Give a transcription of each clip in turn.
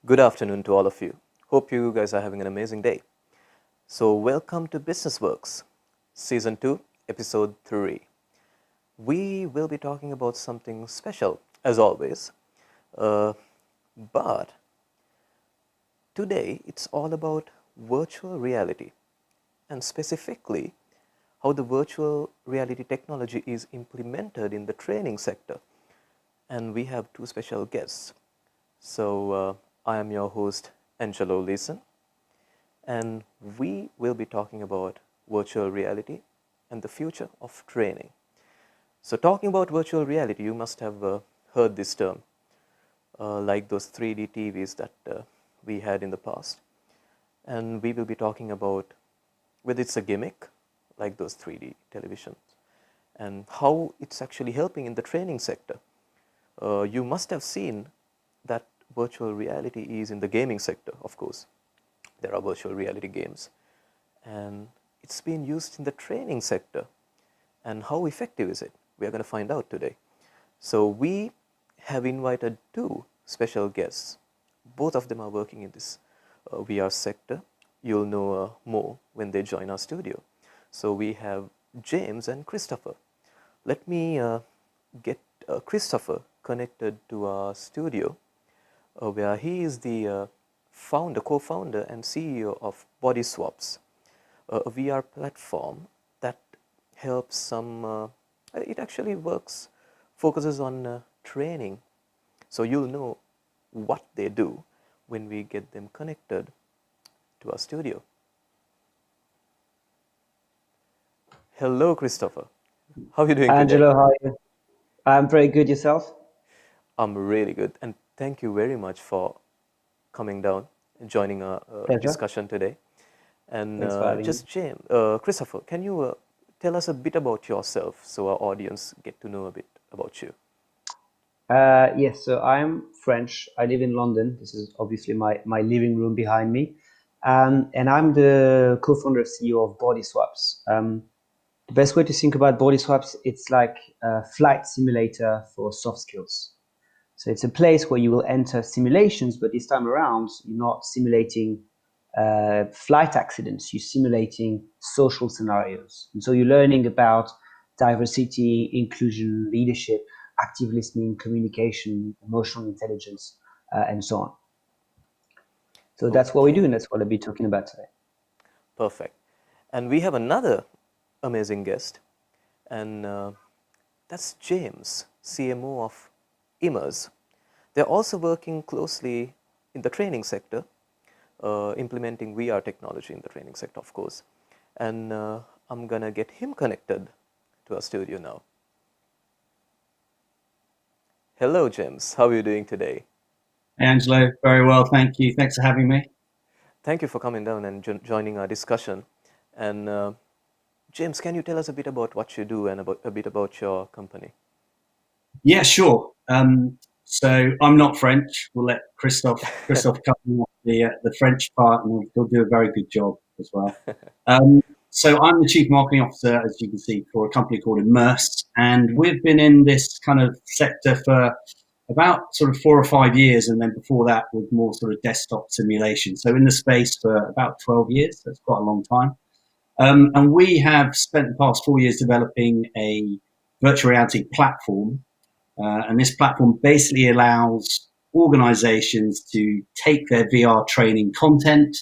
Good afternoon to all of you. Hope you guys are having an amazing day. So, welcome to BusinessWorks, Season 2, Episode 3. We will be talking about something special, as always, uh, but today it's all about virtual reality and specifically how the virtual reality technology is implemented in the training sector. And we have two special guests. So, I am your host, Angelo Leeson, and we will be talking about virtual reality and the future of training. So, talking about virtual reality, you must have heard this term, like those 3D TVs that we had in the past. And we will be talking about whether it's a gimmick, like those 3D televisions, and how it's actually helping in the training sector. You must have seen that virtual reality is in the gaming sector, of course. There are virtual reality games, and it's been used in the training sector. And how effective is it? We are going to find out today. So we have invited two special guests. Both of them are working in this VR sector. You'll know more when they join our studio. So we have James and Christopher. Let me get Christopher connected to our studio, where he is the co-founder and CEO of BODYSWAPS, a VR platform that helps it actually focuses on training. So you'll know what they do when we get them connected to our studio. Hello, Christopher. How are you doing today? Angelo, how are you? I'm very good. Yourself? I'm really good, and thank you very much for coming down and joining our Pleasure. discussion today. And Thanks for having me. Christopher, can you tell us a bit about yourself so our audience get to know a bit about you? Yes, so I'm French. I live in London. This is obviously my living room behind me. And I'm the co-founder CEO of BodySwaps. The best way to think about BodySwaps, it's like a flight simulator for soft skills. So it's a place where you will enter simulations, but this time around, you're not simulating flight accidents, you're simulating social scenarios. And so you're learning about diversity, inclusion, leadership, active listening, communication, emotional intelligence, and so on. So that's what we do, Okay, and that's what I'll be talking about today. perfect. And we have another amazing guest, and that's James, CMO of Immerse. They're also working closely in the training sector, implementing VR technology in the training sector, of course. And I'm gonna get him connected to our studio now. Hello, James. How are you doing today? Angelo, very well, thank you. Thanks for having me. Thank you for coming down and joining our discussion. And James, can you tell us a bit about what you do and a bit about your company? Yeah, sure. So I'm not French. We'll let Christophe cover the French part, and he'll do a very good job as well. So I'm the chief marketing officer, as you can see, for a company called Immerse, and we've been in this kind of sector for about sort of 4 or 5 years, and then before that with more sort of desktop simulation. So in the space for about 12 years. That's quite a long time. And we have spent the past 4 years developing a virtual reality platform. And this platform basically allows organizations to take their VR training content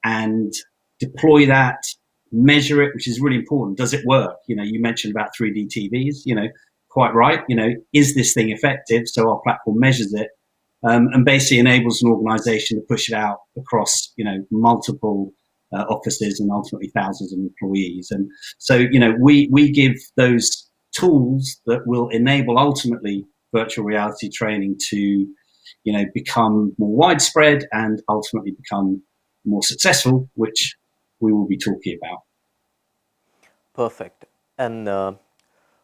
and deploy that, measure it, which is really important. Does it work? You mentioned about 3D TVs, quite right. Is this thing effective? So our platform measures it, and basically enables an organization to push it out across, multiple offices and ultimately thousands of employees. And so, we give those tools that will enable ultimately virtual reality training to, become more widespread and ultimately become more successful, which we will be talking about. Perfect. And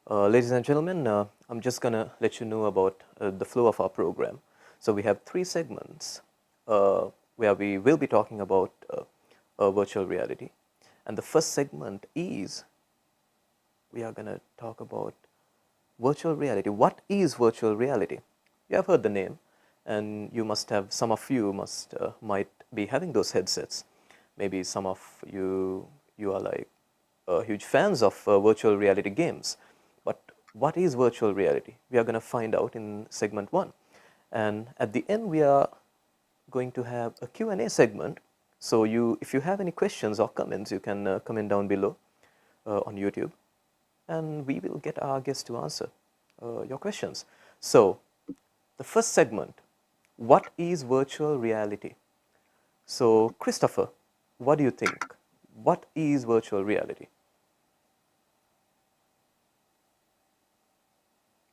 ladies and gentlemen, I'm just gonna let you know about the flow of our program. So we have three segments where we will be talking about virtual reality. And the first segment is we are gonna talk about virtual reality. What is virtual reality? You have heard the name, and you must have, some of you might be having those headsets. Maybe some of you are like huge fans of virtual reality games. But what is virtual reality? We are going to find out in segment 1. And at the end, we are going to have a Q&A segment. So if you have any questions or comments, you can comment down below on YouTube, and we will get our guests to answer your questions. So the first segment, what is virtual reality? So Christopher, what do you think? What is virtual reality?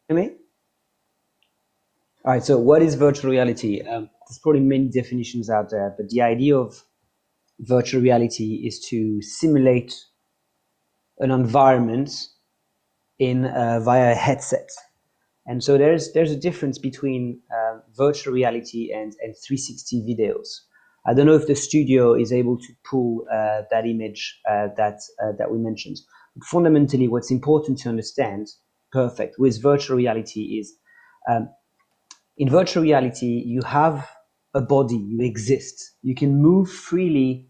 Me? All right, so what is virtual reality? There's probably many definitions out there, but the idea of virtual reality is to simulate an environment via a headset. And so there's a difference between virtual reality and 360 videos. I don't know if the studio is able to pull that image that we mentioned. But fundamentally, what's important to understand, perfect, with virtual reality is in virtual reality, you have a body, you exist. You can move freely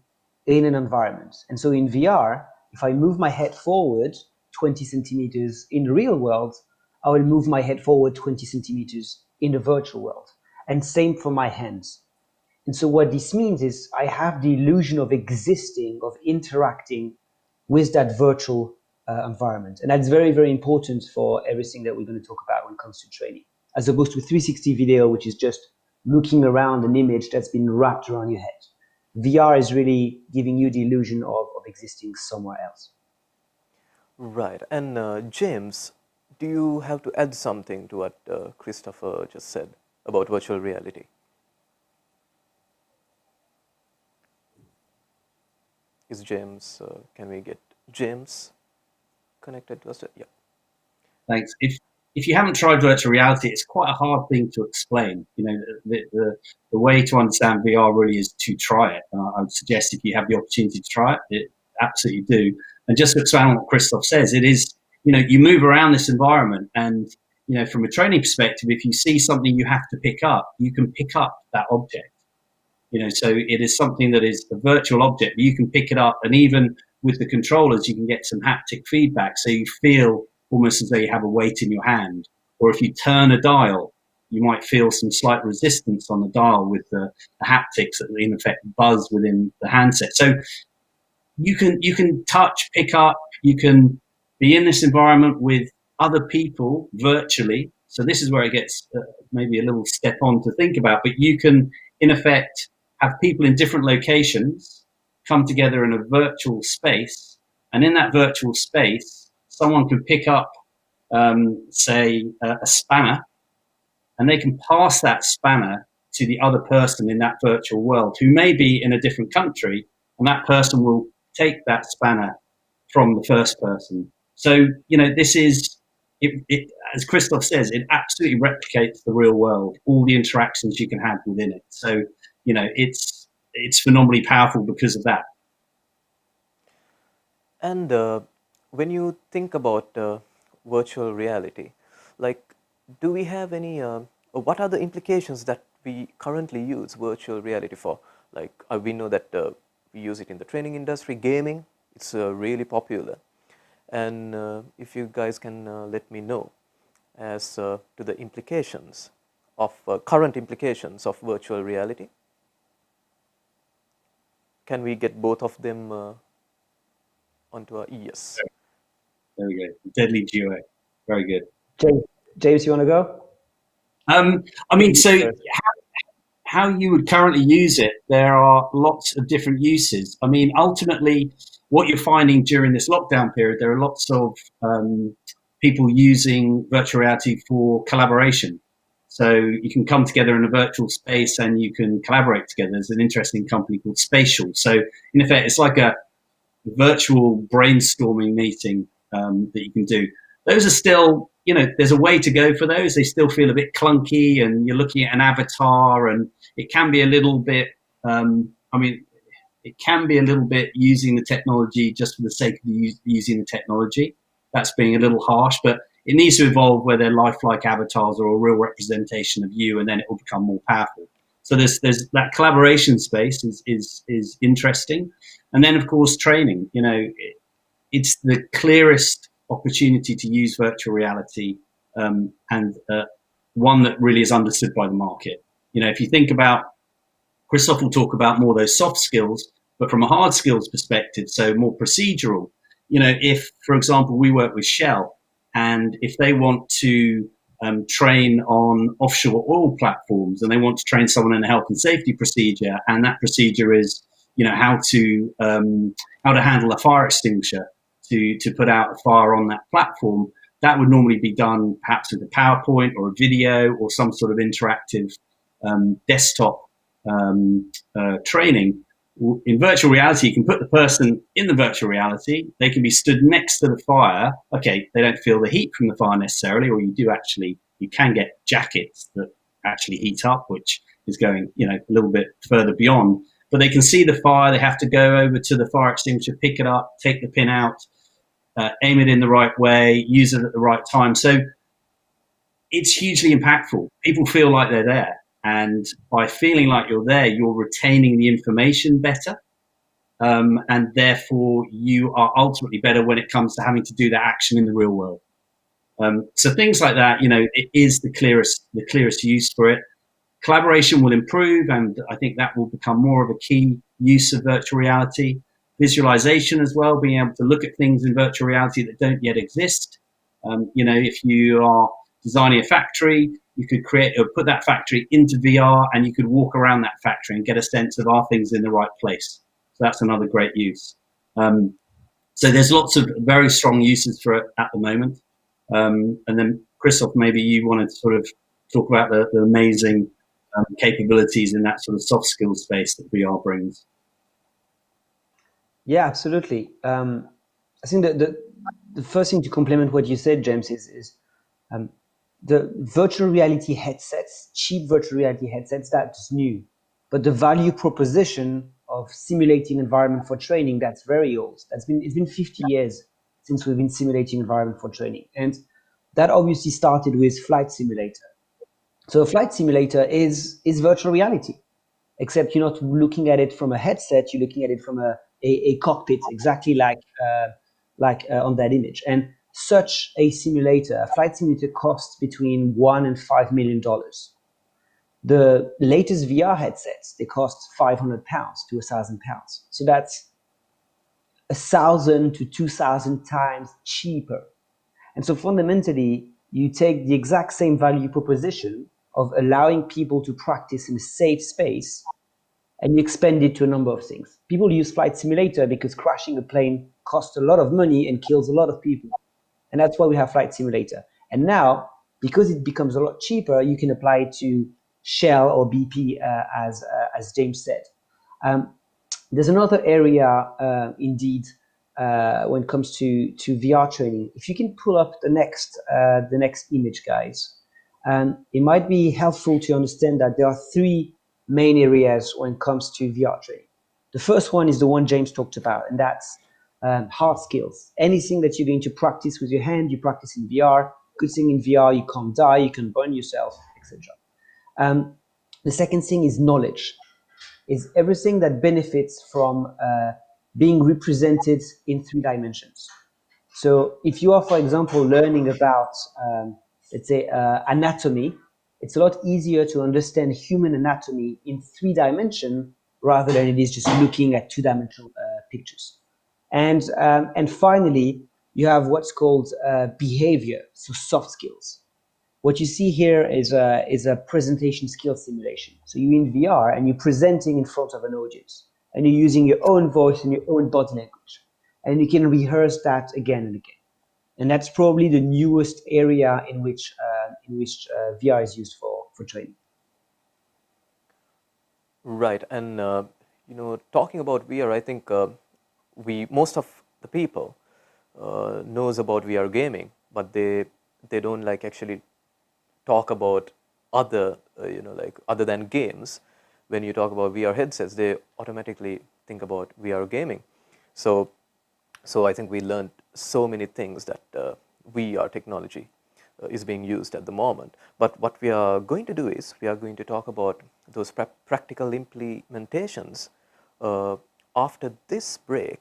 in an environment. And so in VR, if I move my head forward 20 centimeters in the real world, I will move my head forward 20 centimeters in the virtual world. And same for my hands. And so what this means is I have the illusion of existing, of interacting with that virtual environment. And that's very, very important for everything that we're going to talk about when it comes to training, as opposed to 360 video, which is just looking around an image that's been wrapped around your head. VR is really giving you the illusion of existing somewhere else. Right. And James, do you have to add something to what Christopher just said about virtual reality? Is James, can we get James connected to us? Yeah. Thanks. If you haven't tried virtual reality, it's quite a hard thing to explain. You know, the way to understand VR really is to try it. I would suggest if you have the opportunity to try it, absolutely do. And just to expand on what Christophe says, it is, you know, you move around this environment, and, you know, from a training perspective, if you see something you have to pick up, you can pick up that object. You know, so it is something that is a virtual object, but you can pick it up, and even with the controllers, you can get some haptic feedback, so you feel almost as though you have a weight in your hand. Or if you turn a dial, you might feel some slight resistance on the dial with the haptics that in effect buzz within the handset. So you can touch, pick up, you can be in this environment with other people virtually. So this is where it gets maybe a little step on to think about, but you can in effect have people in different locations come together in a virtual space, and in that virtual space, someone can pick up, say, a spanner, and they can pass that spanner to the other person in that virtual world who may be in a different country, and that person will take that spanner from the first person. So, you know, this is, as Christophe says, it absolutely replicates the real world, all the interactions you can have within it. So, you know, it's phenomenally powerful because of that. And when you think about virtual reality, like, do we have any, what are the implications that we currently use virtual reality for? Like, we know that we use it in the training industry, gaming, it's really popular. And if you guys can let me know as to the implications of, current implications of virtual reality. Can we get both of them onto our yes? There we go. Deadly duo. Very good. James, you want to go? I mean, so how you would currently use it, there are lots of different uses. I mean, ultimately, what you're finding during this lockdown period, there are lots of people using virtual reality for collaboration. So you can come together in a virtual space and you can collaborate together. There's an interesting company called Spatial. So in effect, it's like a virtual brainstorming meeting that you can do. Those are still, you know, there's a way to go for those. They still feel a bit clunky, and you're looking at an avatar, and it can be a little bit, it can be a little bit using the technology just for the sake of using the technology. That's being a little harsh, but it needs to evolve where they're lifelike avatars or a real representation of you, and then it will become more powerful. So there's that collaboration space is interesting, and then of course training. It's the clearest opportunity to use virtual reality, and one that really is understood by the market. If you think about, Christophe will talk about more those soft skills, but from a hard skills perspective, so more procedural. If, for example, we work with Shell, and if they want to train on offshore oil platforms, and they want to train someone in a health and safety procedure, and that procedure is, how to handle a fire extinguisher to put out a fire on that platform, that would normally be done perhaps with a PowerPoint or a video or some sort of interactive desktop training. In virtual reality, you can put the person in the virtual reality. They can be stood next to the fire. Okay, they don't feel the heat from the fire necessarily, or you can get jackets that actually heat up, which is going, a little bit further beyond. But they can see the fire. They have to go over to the fire extinguisher, pick it up, take the pin out, aim it in the right way, use it at the right time. So it's hugely impactful. People feel like they're there. And by feeling like you're there, you're retaining the information better. And therefore, you are ultimately better when it comes to having to do that action in the real world. So things like that, it is the clearest use for it. Collaboration will improve, and I think that will become more of a key use of virtual reality. Visualization as well, being able to look at things in virtual reality that don't yet exist. If you are designing a factory, you could create or put that factory into VR, and you could walk around that factory and get a sense of, are things in the right place? So that's another great use. So there's lots of very strong uses for it at the moment. And then Christophe, maybe you wanted to sort of talk about the amazing capabilities in that sort of soft skills space that VR brings. Yeah, absolutely. I think that the first thing to complement what you said, James, is the virtual reality headsets, cheap virtual reality headsets, that's new. But the value proposition of simulating environment for training, that's very old. It's been 50 years since we've been simulating environment for training. And that obviously started with flight simulator. So a flight simulator is virtual reality, except you're not looking at it from a headset, you're looking at it from a cockpit, exactly like on that image. And such a simulator, a flight simulator, costs between $1 and $5 million. The latest VR headsets, they cost £500 to £1,000. So that's 1,000 to 2,000 times cheaper. And so fundamentally, you take the exact same value proposition of allowing people to practice in a safe space, and you expand it to a number of things. People use flight simulator because crashing a plane costs a lot of money and kills a lot of people. And that's why we have flight simulator. And now, because it becomes a lot cheaper, you can apply it to Shell or BP, as James said. There's another area, indeed, when it comes to VR training. If you can pull up the next image, guys, it might be helpful to understand that there are three main areas when it comes to VR training. The first one is the one James talked about, and that's hard skills. Anything that you're going to practice with your hand, you practice in VR. Good thing in VR, you can't die, you can burn yourself, etc. The second thing is knowledge, is everything that benefits from being represented in 3 dimensions. So if you are, for example, learning about, let's say, anatomy, it's a lot easier to understand human anatomy in 3 dimensions rather than it is just looking at 2-dimensional pictures. And finally, you have what's called behavior, so soft skills. What you see here is a presentation skill simulation. So you're in VR and you're presenting in front of an audience, and you're using your own voice and your own body language, and you can rehearse that again and again. And that's probably the newest area in which VR is used for training. Right, and talking about VR, I think most of the people knows about VR gaming, but they don't actually talk about other other than games. When you talk about VR headsets, they automatically think about VR gaming. So I think we learned so many things that VR technology is being used at the moment. But what we are going to do is we are going to talk about those practical implementations after this break.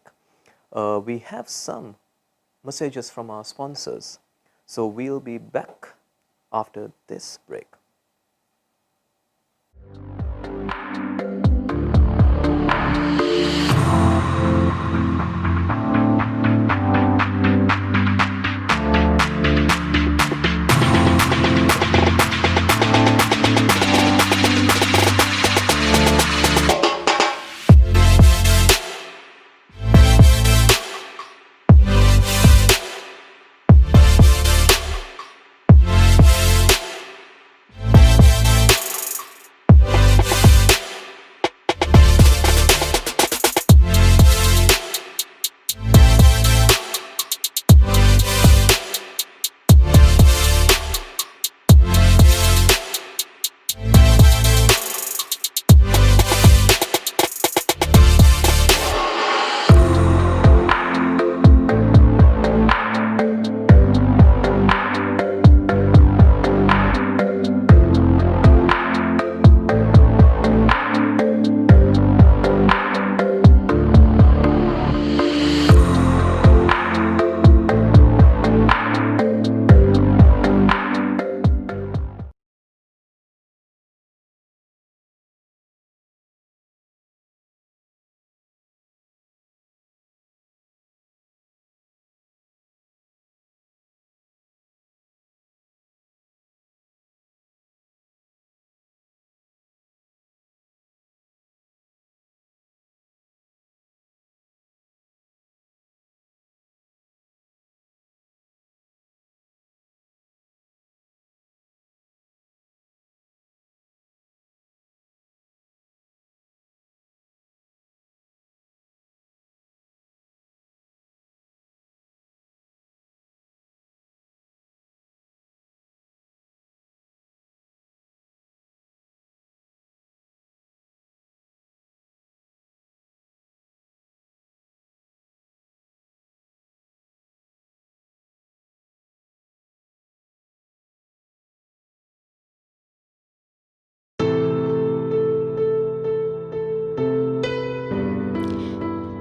We have some messages from our sponsors. So we'll be back after this break.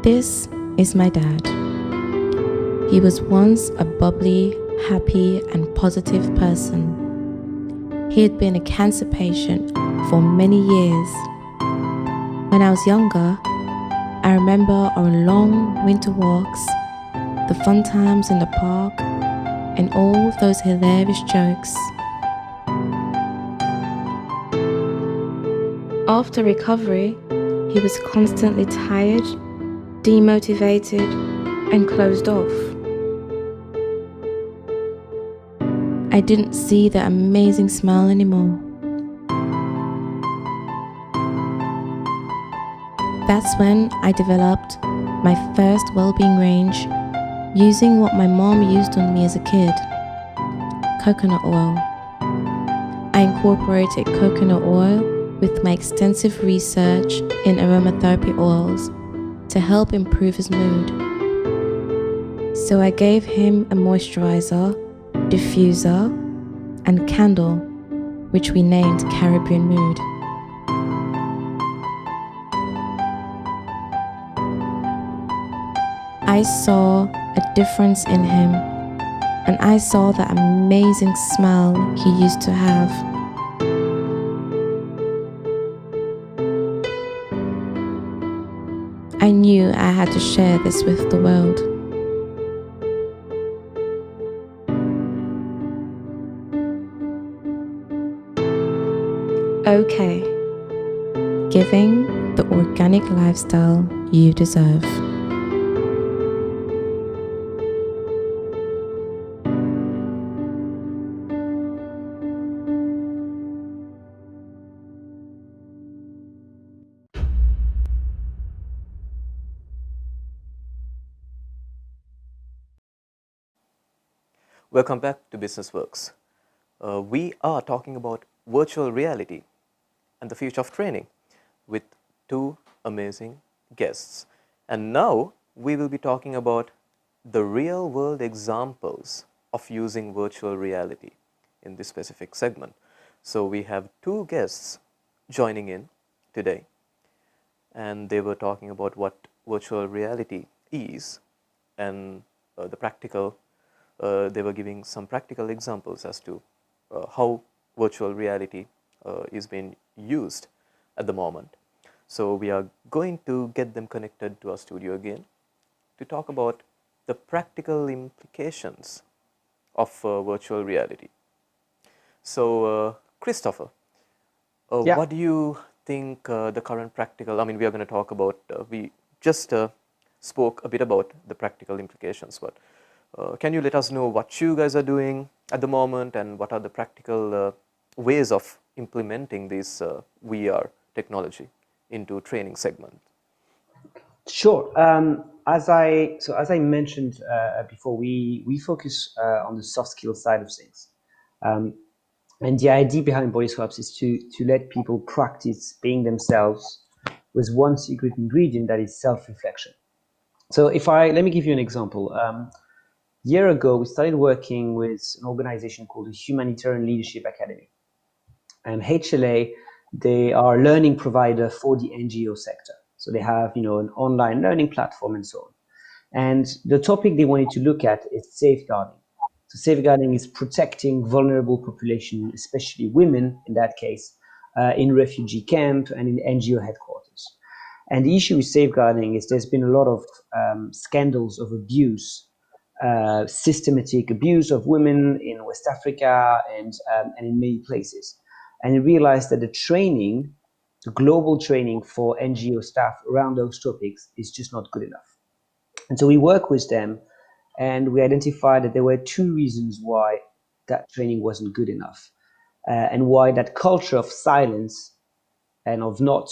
This is my dad. He was once a bubbly, happy, and positive person. He had been a cancer patient for many years. When I was younger, I remember our long winter walks, the fun times in the park, and all those hilarious jokes. After recovery, he was constantly tired, demotivated, and closed off. I didn't see the amazing smile anymore. That's when I developed my first well-being range using what my mom used on me as a kid, coconut oil. I incorporated coconut oil with my extensive research in aromatherapy oils to help improve his mood. So I gave him a moisturizer, diffuser, and candle, which we named Caribbean Mood. I saw a difference in him, and I saw the amazing smile he used to have. I knew I had to share this with the world. Okay, giving the organic lifestyle you deserve. Welcome back to BusinessWorks. We are talking about virtual reality and the future of training with two amazing guests. And now we will be talking about the real world examples of using virtual reality in this specific segment. So we have two guests joining in today, and they were talking about what virtual reality is and the practical, they were giving some practical examples as to how virtual reality is being used at the moment. So we are going to get them connected to our studio again to talk about the practical implications of virtual reality. So Christopher, what do you think the current practical, I mean, we are going to talk about, we just spoke a bit about the practical implications, but can you let us know what you guys are doing at the moment and what are the practical ways of implementing this VR technology into training segment? Sure. As I mentioned before, we focus on the soft skill side of things. And the idea behind BodySWAPS is to let people practice being themselves with one secret ingredient, that is self-reflection. So let me give you an example. A year ago, we started working with an organization called the Humanitarian Leadership Academy. And HLA, they are a learning provider for the NGO sector. So they have, an online learning platform and so on. And the topic they wanted to look at is safeguarding. So safeguarding is protecting vulnerable population, especially women in that case, in refugee camp and in NGO headquarters. And the issue with safeguarding is there's been a lot of scandals of abuse, systematic abuse of women in West Africa and in many places. And we realized that the global training for NGO staff around those topics is just not good enough. And so we work with them, and we identified that there were two reasons why that training wasn't good enough, and why that culture of silence and of not,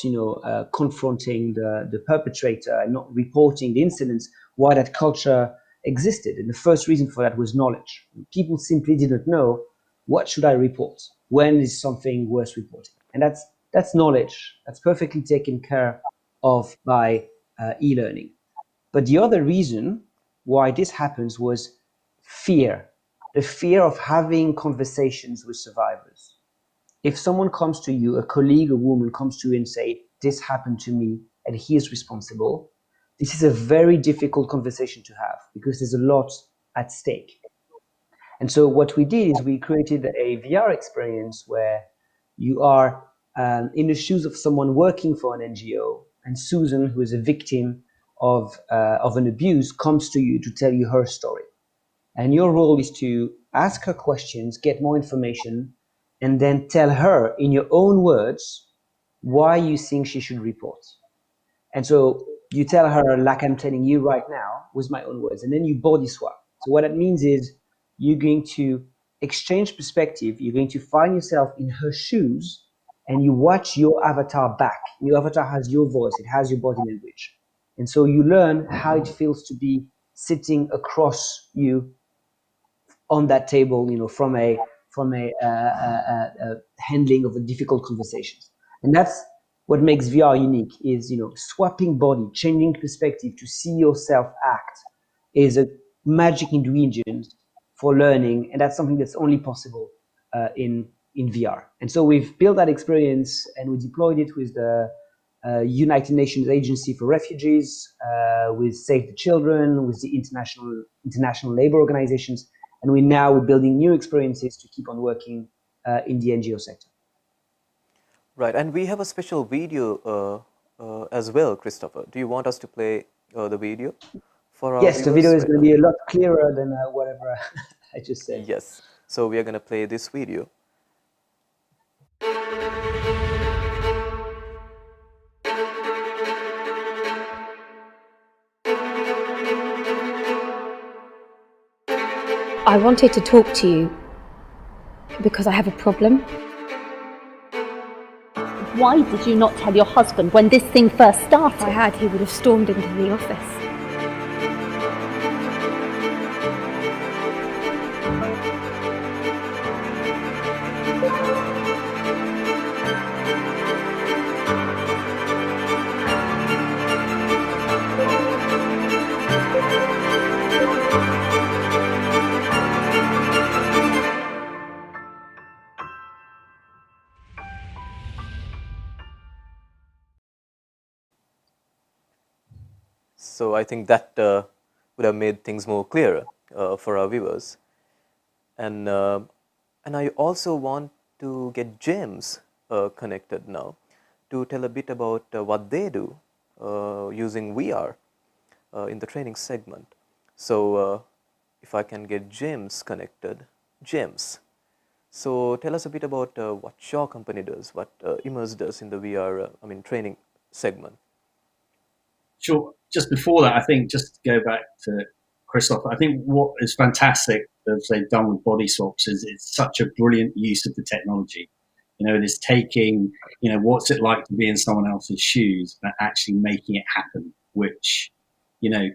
confronting the perpetrator and not reporting the incidents, why that culture existed. And the first reason for that was knowledge. People simply didn't know, what should I report? When is something worth reporting? And that's knowledge. That's perfectly taken care of by e-learning. But the other reason why this happens was fear. The fear of having conversations with survivors. If someone comes to you, a colleague, a woman comes to you and say, this happened to me and he is responsible, this is a very difficult conversation to have because there's a lot at stake. And so what we did is we created a VR experience where you are in the shoes of someone working for an NGO, and Susan, who is a victim of an abuse, comes to you to tell you her story. And your role is to ask her questions, get more information, and then tell her in your own words why you think she should report. And so you tell her, like I'm telling you right now, with my own words, and then you body swap. So what that means is you're going to exchange perspective, you're going to find yourself in her shoes, and you watch your avatar back. Your avatar has your voice, it has your body language. And so you learn how it feels to be sitting across you on that table, from a handling of a difficult conversations. And that's what makes VR unique is, swapping body, changing perspective to see yourself act is a magic ingredient for learning. And that's something that's only possible in VR. And so we've built that experience and we deployed it with the United Nations Agency for Refugees, with Save the Children, with the international labor organizations. And we're building new experiences to keep on working in the NGO sector. Right, and we have a special video as well, Christopher. Do you want us to play the video for our Yes, the video is going to be a lot clearer than whatever I just said. Yes, so we are going to play this video. I wanted to talk to you because I have a problem. Why did you not tell your husband when this thing first started? If I had, he would have stormed into the office. So I think that would have made things more clearer for our viewers. And I also want to get James connected now to tell a bit about what they do using VR in the training segment. So if I can get James connected. James, so tell us a bit about what your company does, what Immerse does in the VR, training segment. Sure. Just before that, I think just to go back to Christophe, I think what is fantastic that they've done with BODYSWAPS is it's such a brilliant use of the technology. It is taking, what's it like to be in someone else's shoes and actually making it happen, which, the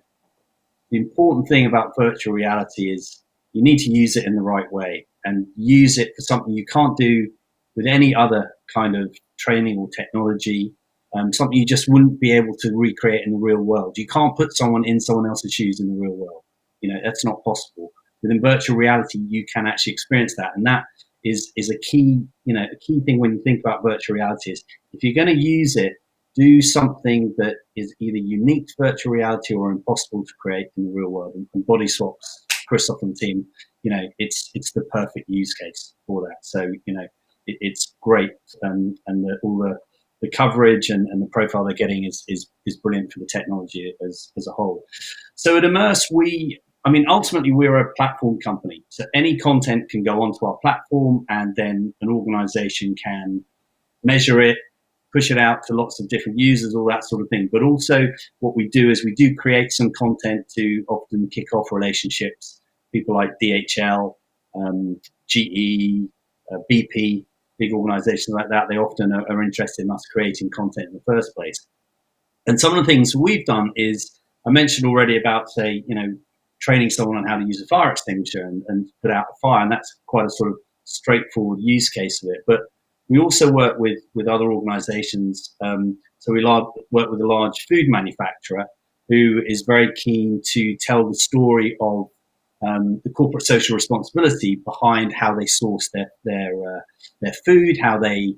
important thing about virtual reality is you need to use it in the right way and use it for something you can't do with any other kind of training or technology, something you just wouldn't be able to recreate in the real world. You can't put someone in someone else's shoes in the real world. That's not possible. Within virtual reality, you can actually experience that. And that is a key, a key thing when you think about virtual reality is if you're going to use it, do something that is either unique to virtual reality or impossible to create in the real world. And BODYSWAPS, Christophe and team, it's the perfect use case for that. So, it's great. And all the coverage and the profile they're getting is brilliant for the technology as a whole. So at Immerse, ultimately we're a platform company. So any content can go onto our platform and then an organization can measure it, push it out to lots of different users, all that sort of thing. But also what we do is we do create some content to often kick off relationships. People like DHL, GE, BP, big organizations like that, they often are interested in us creating content in the first place. And some of the things we've done is, I mentioned already about, say, training someone on how to use a fire extinguisher and put out a fire, and that's quite a sort of straightforward use case of it. But we also work with other organizations. So we work with a large food manufacturer who is very keen to tell the story of the corporate social responsibility behind how they source their food, how they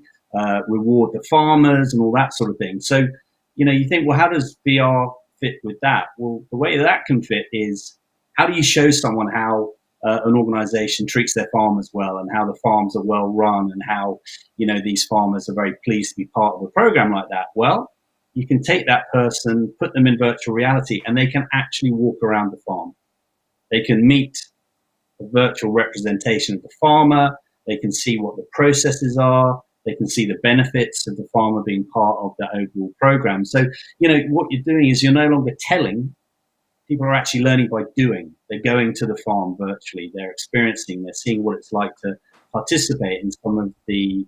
reward the farmers and all that sort of thing. So, you think, well, how does VR fit with that? Well, the way that can fit is how do you show someone how an organization treats their farmers well and how the farms are well run and how, these farmers are very pleased to be part of a program like that? Well, you can take that person, put them in virtual reality, and they can actually walk around the farm. They can meet a virtual representation of the farmer. They can see what the processes are. They can see the benefits of the farmer being part of the overall program. So, what you're doing is you're no longer telling. People are actually learning by doing. They're going to the farm virtually. They're experiencing. They're seeing what it's like to participate in some of the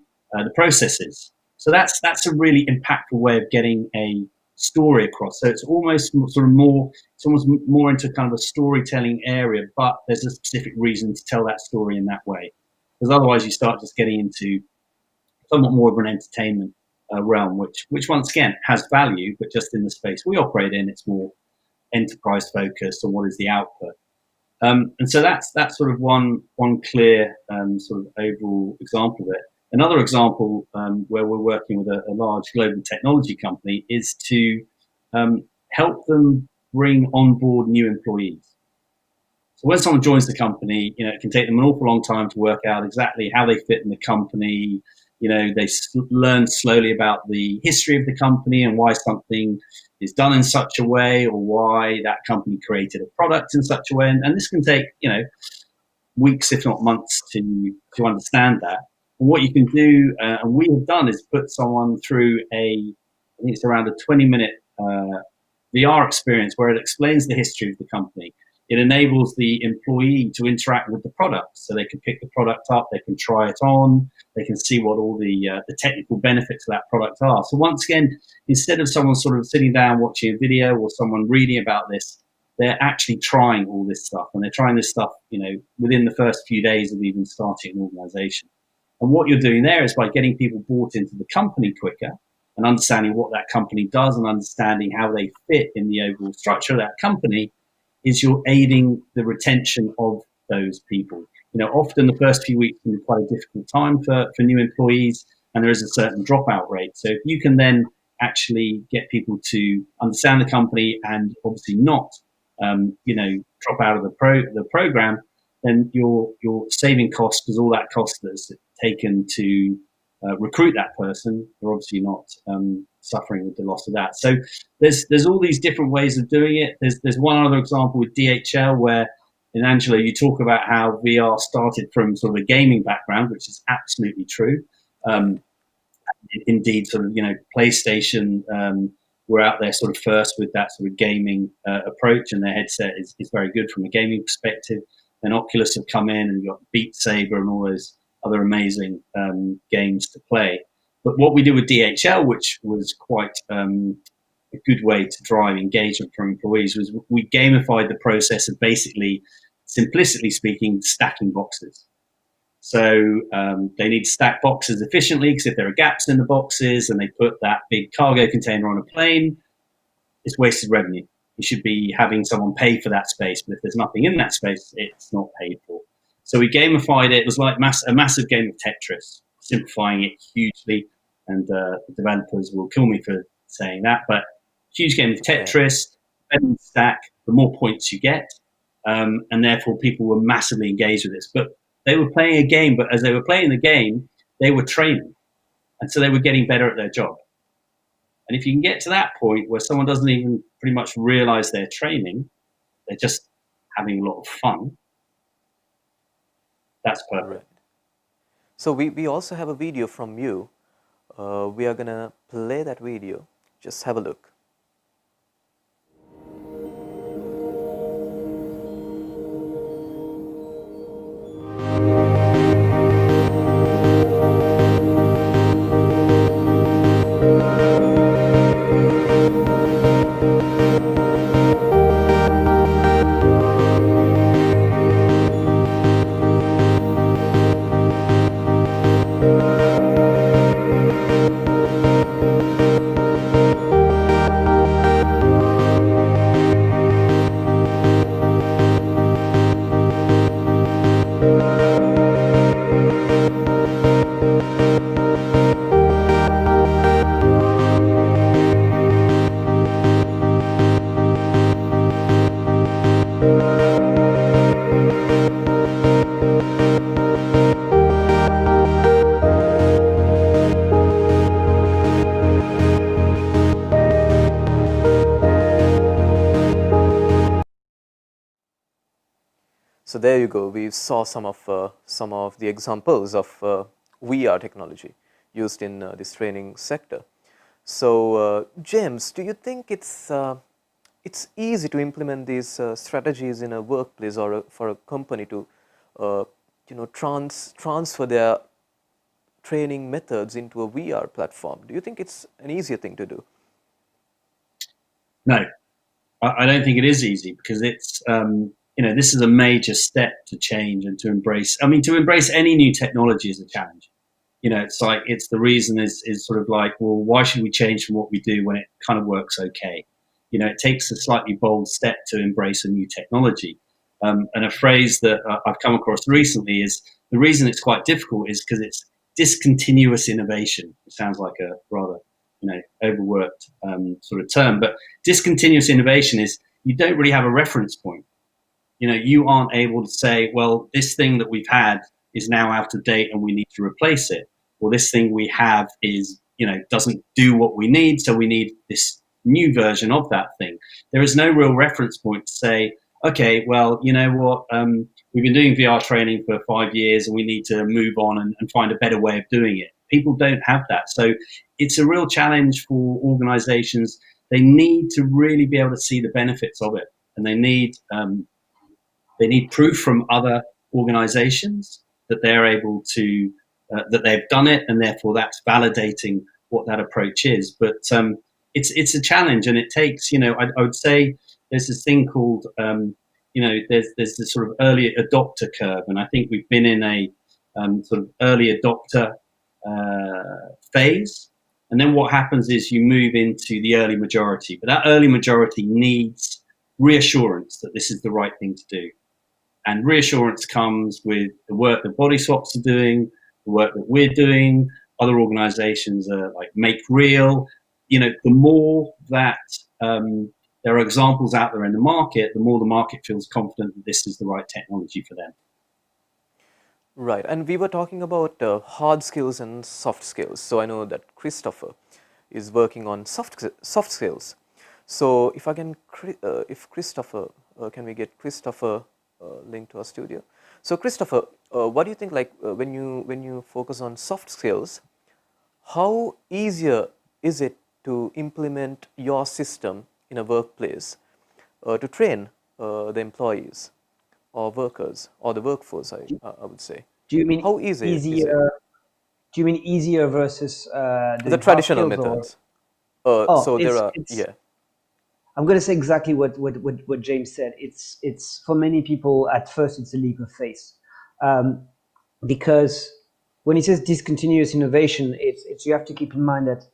processes. So that's a really impactful way of getting a story across. So it's almost more into kind of a storytelling area, but there's a specific reason to tell that story in that way. Because otherwise you start just getting into somewhat more of an entertainment realm, which once again has value, but just in the space we operate in, it's more enterprise focused on what is the output. And so that's sort of one clear sort of overall example of it. Another example where we're working with a large global technology company is to help them bring on board new employees. So when someone joins the company, it can take them an awful long time to work out exactly how they fit in the company. They learn slowly about the history of the company and why something is done in such a way or why that company created a product in such a way. And this can take, weeks, if not months to understand that. And what you can do, and we have done, is put someone through I think it's around a 20-minute VR experience where it explains the history of the company. It enables the employee to interact with the product, so they can pick the product up, they can try it on, they can see what all the technical benefits of that product are. So once again, instead of someone sort of sitting down watching a video or someone reading about this, they're actually trying all this stuff, and they're trying this stuff, within the first few days of even starting an organization. And what you're doing there is by getting people bought into the company quicker and understanding what that company does and understanding how they fit in the overall structure of that company, is you're aiding the retention of those people. Often the first few weeks can be quite a difficult time for new employees, and there is a certain dropout rate. So if you can then actually get people to understand the company and obviously not, drop out of the program, then you're saving costs, because all that cost that's taken to recruit that person, you're obviously not suffering with the loss of that. So there's all these different ways of doing it. There's one other example with DHL where, in Angelo, you talk about how VR started from sort of a gaming background, which is absolutely true. Indeed, sort of, PlayStation were out there sort of first with that sort of gaming approach, and their headset is very good from a gaming perspective. Then Oculus have come in, and you've got Beat Saber and all those other amazing games to play. But what we did with DHL, which was quite a good way to drive engagement from employees, was we gamified the process of basically, simplistically speaking, stacking boxes. So they need to stack boxes efficiently, because if there are gaps in the boxes and they put that big cargo container on a plane, it's wasted revenue. You should be having someone pay for that space, but if there's nothing in that space, it's not paid for. So we gamified it. It was like a massive game of Tetris, simplifying it hugely. And the developers will kill me for saying that, but huge game of Tetris. The better you stack, the more points you get, and therefore people were massively engaged with this. But they were playing a game, but as they were playing the game, they were training. And so they were getting better at their job. And if you can get to that point where someone doesn't even pretty much realize they're training, they're just having a lot of fun, that's perfect. Right. So we also have a video from you. We are going to play that video. Just have a look. So there you go. We saw some of the examples of VR technology used in this training sector. So James, do you think it's easy to implement these strategies in a workplace or for a company to transfer their training methods into a VR platform? Do you think it's an easier thing to do? No, I don't think it is easy, because it's this is a major step to change and to embrace. I mean, to embrace any new technology is a challenge. It's the reason is sort of like, well, why should we change from what we do when it kind of works okay? It takes a slightly bold step to embrace a new technology. And a phrase that I've come across recently is, the reason it's quite difficult is because it's discontinuous innovation. It sounds like a rather overworked sort of term, but discontinuous innovation is you don't really have a reference point. You aren't able to say, well, this thing that we've had is now out of date and we need to replace it. Or this thing we have is, doesn't do what we need, so we need this new version of that thing. There is no real reference point to say, okay, well, you know what, we've been doing VR training for 5 years and we need to move on and find a better way of doing it. People don't have that. So it's a real challenge for organizations. They need to really be able to see the benefits of it, and they need proof from other organizations that they're able to, that they've done it, and therefore that's validating what that approach is. But it's a challenge, and it takes, I would say there's this thing called, there's this sort of early adopter curve, and I think we've been in a sort of early adopter phase. And then what happens is you move into the early majority, but that early majority needs reassurance that this is the right thing to do. And reassurance comes with the work that BODYSWAPS are doing, the work that we're doing. Other organizations are like Make Real. the more that there are examples out there in the market, the more the market feels confident that this is the right technology for them. Right, and we were talking about hard skills and soft skills. So I know that Christopher is working on soft skills. So if I can, if Christopher, can we get Christopher linked to our studio? So Christopher, what do you think? Like when you focus on soft skills, how easier is it to implement your system in a workplace to train the employees or workers or the workforce? I would say. Do you mean how easy easier? Do you mean easier versus the traditional methods? So there are I'm going to say exactly what James said. It's for many people at first it's a leap of faith, because when he says discontinuous innovation, it's you have to keep in mind that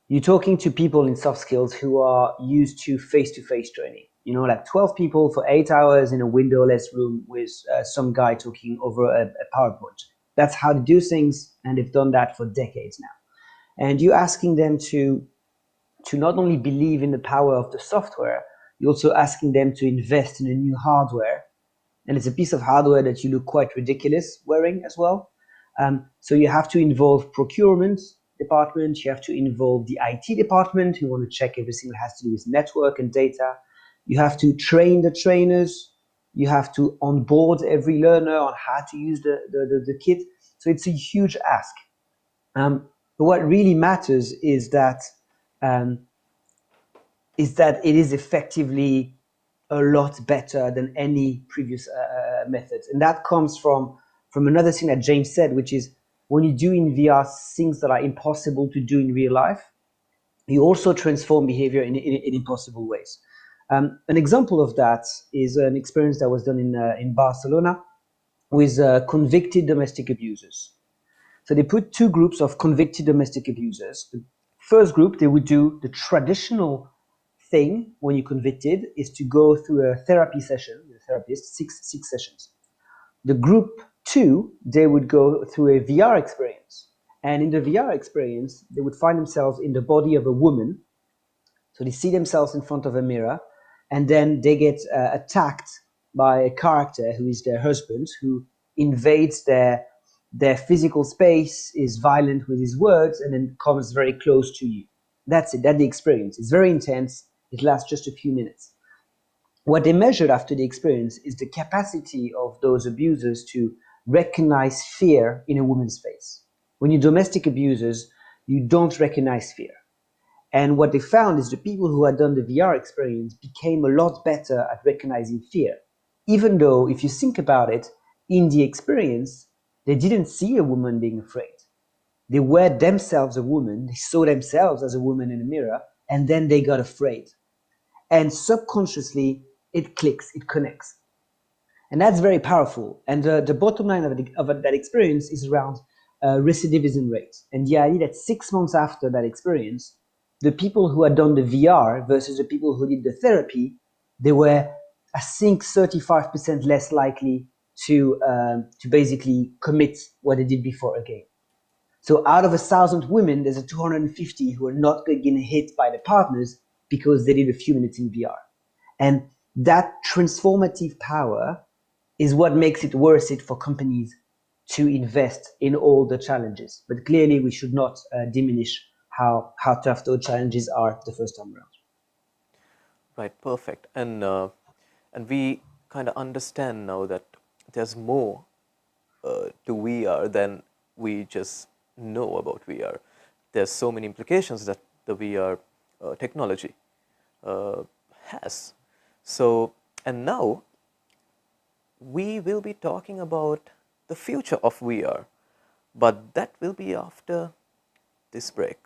you're talking to people in soft skills who are used to face-to-face training. Like 12 people for 8 hours in a windowless room with some guy talking over a PowerPoint. That's how to do things, and they've done that for decades now. And you're asking them to not only believe in the power of the software, you're also asking them to invest in a new hardware. And it's a piece of hardware that you look quite ridiculous wearing as well. So you have to involve procurement department, you have to involve the IT department who want to check everything that has to do with network and data. You have to train the trainers. You have to onboard every learner on how to use the kit. So it's a huge ask. But what really matters is that it is effectively a lot better than any previous methods. And that comes from another thing that James said, which is when you do in VR things that are impossible to do in real life, you also transform behavior in impossible ways. An example of that is an experience that was done in Barcelona with convicted domestic abusers. So they put two groups of convicted domestic abusers. The first group, they would do the traditional thing when you're convicted is to go through a therapy session with a therapist, six sessions. The group two, they would go through a VR experience. And in the VR experience, they would find themselves in the body of a woman. So they see themselves in front of a mirror, and then they get attacked by a character who is their husband, who invades their physical space, is violent with his words, and then comes very close to you. That's it. That's the experience. It's very intense. It lasts just a few minutes. What they measured after the experience is the capacity of those abusers to recognize fear in a woman's face. When you're domestic abusers, you don't recognize fear. And what they found is the people who had done the VR experience became a lot better at recognizing fear. Even though, if you think about it, in the experience, they didn't see a woman being afraid. They were themselves a woman, they saw themselves as a woman in a mirror, and then they got afraid. And subconsciously, it clicks, it connects. And that's very powerful. And the bottom line of that experience is around recidivism rates. And the idea that 6 months after that experience, the people who had done the VR versus the people who did the therapy, they were, I think, 35% less likely to basically commit what they did before again. So out of 1,000 women, there's 250 who are not getting hit by the partners because they did a few minutes in VR. And that transformative power is what makes it worth it for companies to invest in all the challenges. But clearly, we should not diminish how tough those challenges are the first time around. Right, perfect. And we kind of understand now that there's more to VR than we just know about VR. There's so many implications that the VR technology has. So, and now we will be talking about the future of VR, but that will be after this break.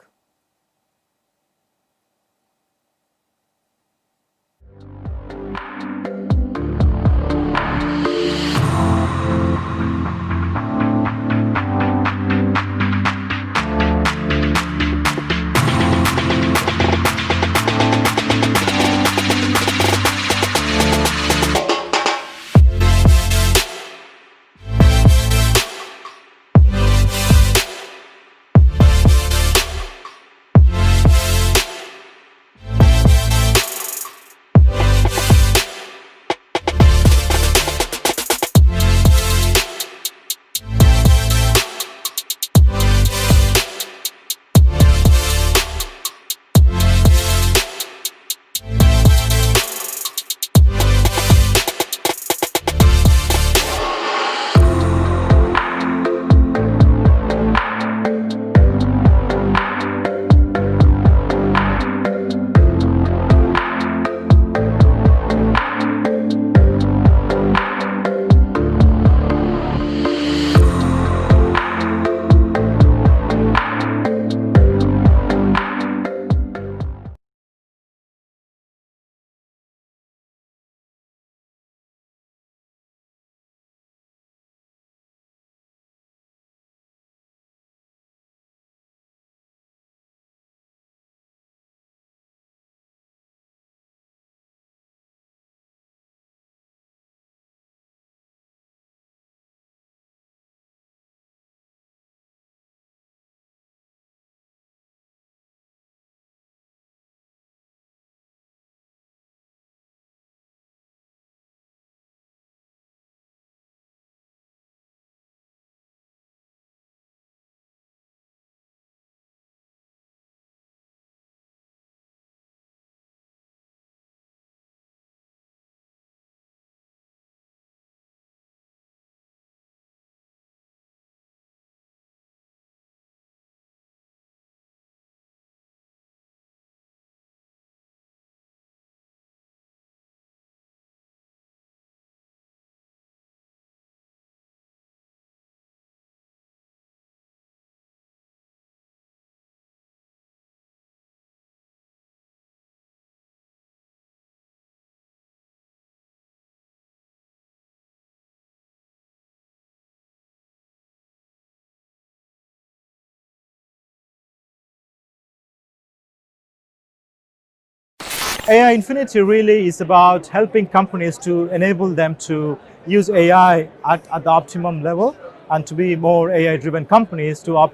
AI Infinity really is about helping companies to enable them to use AI at the optimum level and to be more AI-driven companies to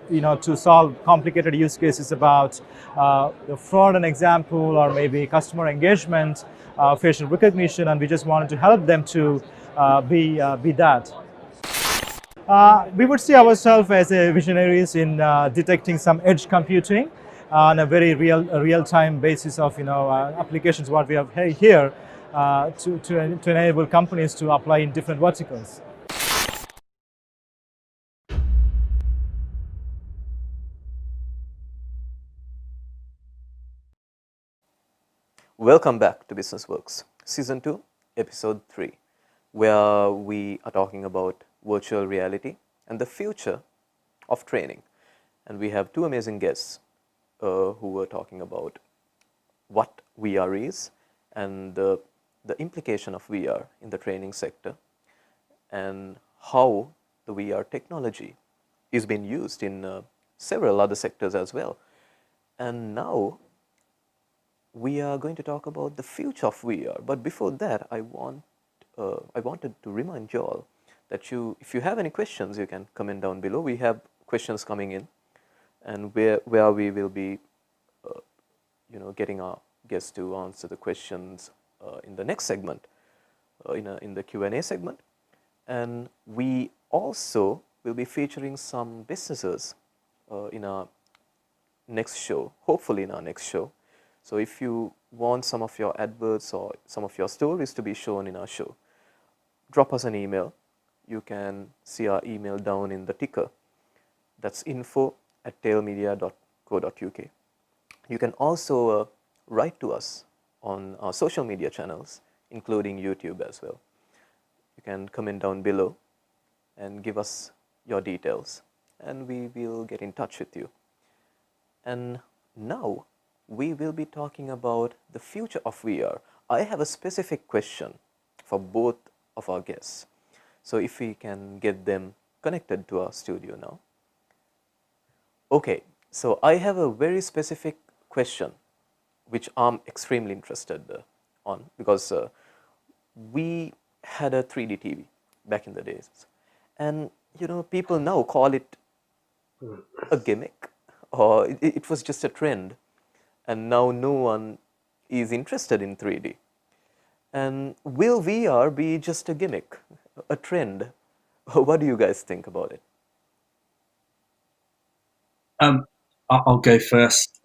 solve complicated use cases about the fraud, an example, or maybe customer engagement, facial recognition, and we just wanted to help them to be that. We would see ourselves as visionaries in detecting some edge computing on a very real-time basis of applications what we have here to enable companies to apply in different verticals. Welcome back to BusinessWorks, Season 2, Episode 3, where we are talking about virtual reality and the future of training. And we have two amazing guests who were talking about what VR is and the implication of VR in the training sector and how the VR technology is being used in several other sectors as well. And now we are going to talk about the future of VR. But before that, I wanted to remind you all that if you have any questions, you can comment down below. We have questions coming in, and where we will be, getting our guests to answer the questions in the next segment, in the Q&A segment. And we also will be featuring some businesses in our next show, hopefully in our next show. So if you want some of your adverts or some of your stories to be shown in our show, drop us an email. You can see our email down in the ticker. That's info@tailmedia.co.uk. You can also write to us on our social media channels, including YouTube as well. You can comment down below and give us your details, and we will get in touch with you. And now we will be talking about the future of VR. I have a specific question for both of our guests. So if we can get them connected to our studio now. Okay, so I have a very specific question which I'm extremely interested on, because we had a 3D TV back in the days, and people now call it a gimmick, or it was just a trend, and now no one is interested in 3D. And will VR be just a gimmick, a trend? What do you guys think about it? I'll go first.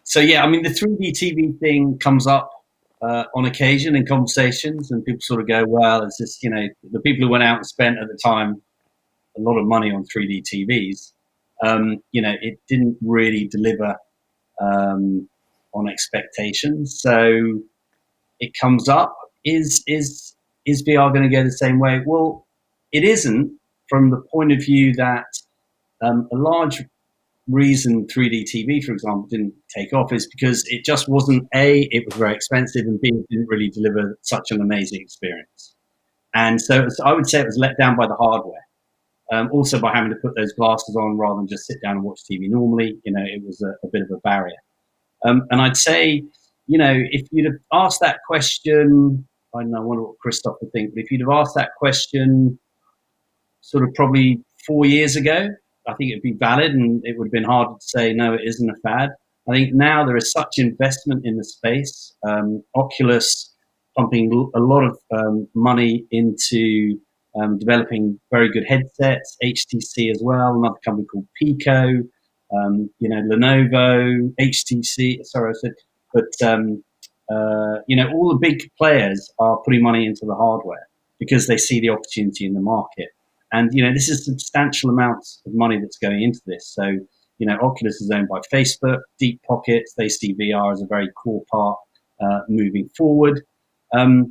So yeah, I mean, the 3D TV thing comes up on occasion in conversations, and people sort of go, well, it's just, the people who went out and spent at the time a lot of money on 3D TVs, it didn't really deliver on expectations. So it comes up, is VR going to go the same way? Well, it isn't, from the point of view that a large reason 3D TV, for example, didn't take off is because it just wasn't, A, it was very expensive, and B, it didn't really deliver such an amazing experience. And so I would say it was let down by the hardware. Also by having to put those glasses on rather than just sit down and watch TV normally, it was a bit of a barrier. And I'd say, if you'd have asked that question, I don't know, I wonder what Christophe would think, but if you'd have asked that question sort of probably 4 years ago, I think it'd be valid, and it would have been hard to say, no, it isn't a fad. I think now there is such investment in the space. Oculus pumping a lot of money into developing very good headsets, HTC as well, another company called Pico, Lenovo, HTC, sorry, I said, but, all the big players are putting money into the hardware because they see the opportunity in the market. And, this is substantial amounts of money that's going into this. So, Oculus is owned by Facebook, Deep Pockets, they see VR as a very core part moving forward. So,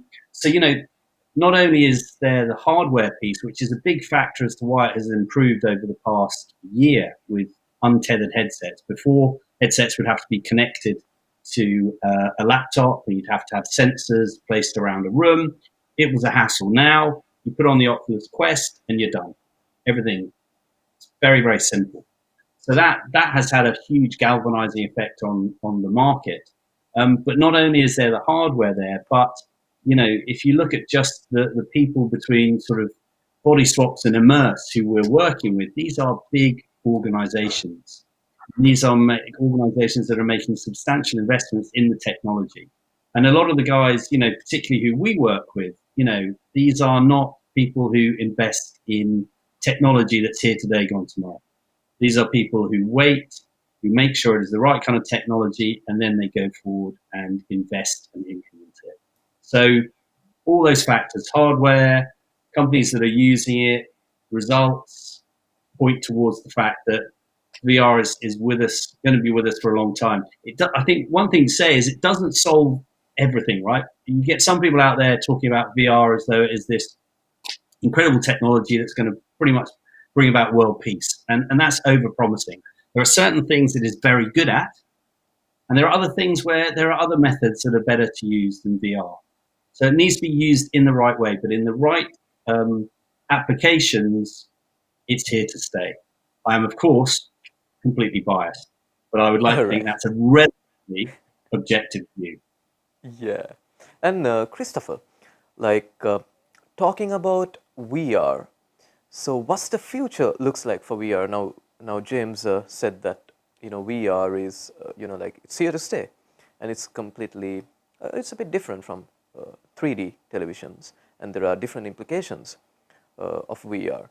not only is there the hardware piece, which is a big factor as to why it has improved over the past year with untethered headsets. Before, headsets would have to be connected to a laptop, and you'd have to have sensors placed around a room. It was a hassle. Now, you put on the Oculus Quest and you're done. Everything. It's very, very simple. So that has had a huge galvanizing effect on the market. But not only is there the hardware there, but if you look at just the people between sort of BODYSWAPS and Immerse who we're working with, these are big organizations. These are organizations that are making substantial investments in the technology. And a lot of the guys, particularly who we work with, these are not people who invest in technology that's here today, gone tomorrow. These are people who wait, who make sure it is the right kind of technology, and then they go forward and invest and implement it. So all those factors, hardware, companies that are using it, results, point towards the fact that VR is with us, going to be with us for a long time. I think one thing to say is it doesn't solve everything, right? You get some people out there talking about VR as though it is this incredible technology that's going to pretty much bring about world peace. And that's over-promising. There are certain things it is very good at, and there are other things where there are other methods that are better to use than VR. So it needs to be used in the right way, but in the right applications, it's here to stay. I am, of course, completely biased, but I would like to think that's a relatively objective view. Yeah. And Christopher, like talking about VR, so what's the future looks like for VR? Now James said that, VR is, like it's here to stay, and it's completely, it's a bit different from 3D televisions, and there are different implications of VR.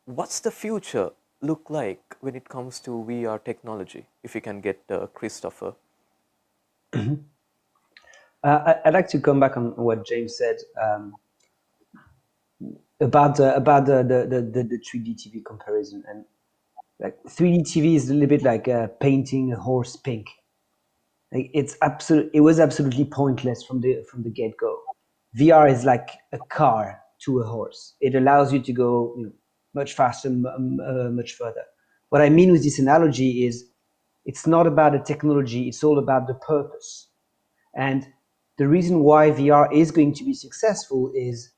What's the future look like when it comes to VR technology? If you can get Christopher. I'd like to come back on what James said about the 3D TV comparison. And like 3D TV is a little bit like painting a horse pink. Like it was absolutely pointless from the get-go. VR is like a car to a horse. It allows you to go much faster, much further. What I mean with this analogy is it's not about the technology, it's all about the purpose. And the reason why VR is going to be successful is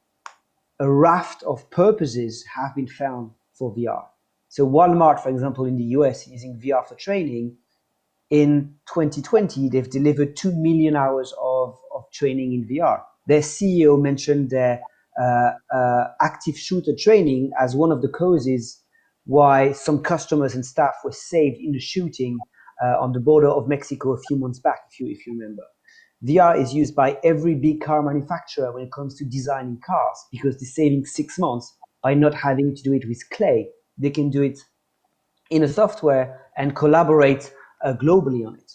a raft of purposes have been found for VR. So Walmart, for example, in the US, using VR for training. In 2020, they've delivered 2 million hours of training in VR. Their CEO mentioned their active shooter training as one of the causes why some customers and staff were saved in the shooting on the border of Mexico a few months back, if you remember. VR is used by every big car manufacturer when it comes to designing cars because they're saving 6 months by not having to do it with clay. They can do it in a software and collaborate globally on it.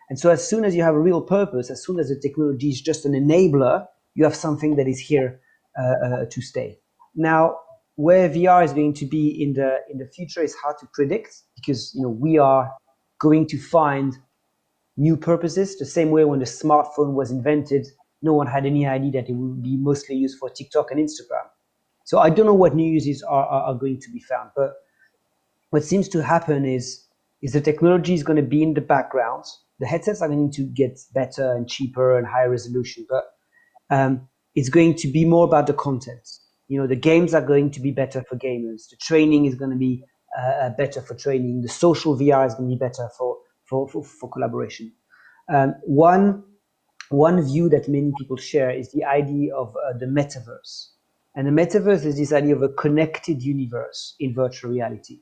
And so as soon as you have a real purpose, as soon as the technology is just an enabler, you have something that is here to stay. Now, where VR is going to be in the future is hard to predict because we are going to find new purposes. The same way when the smartphone was invented, no one had any idea that it would be mostly used for TikTok and Instagram. So I don't know what new uses are going to be found, but what seems to happen is the technology is going to be in the background. The headsets are going to get better and cheaper and higher resolution, but it's going to be more about the content. The games are going to be better for gamers. The training is going to be better for training. The social VR is going to be better for collaboration. One view that many people share is the idea of the metaverse. And the metaverse is this idea of a connected universe in virtual reality.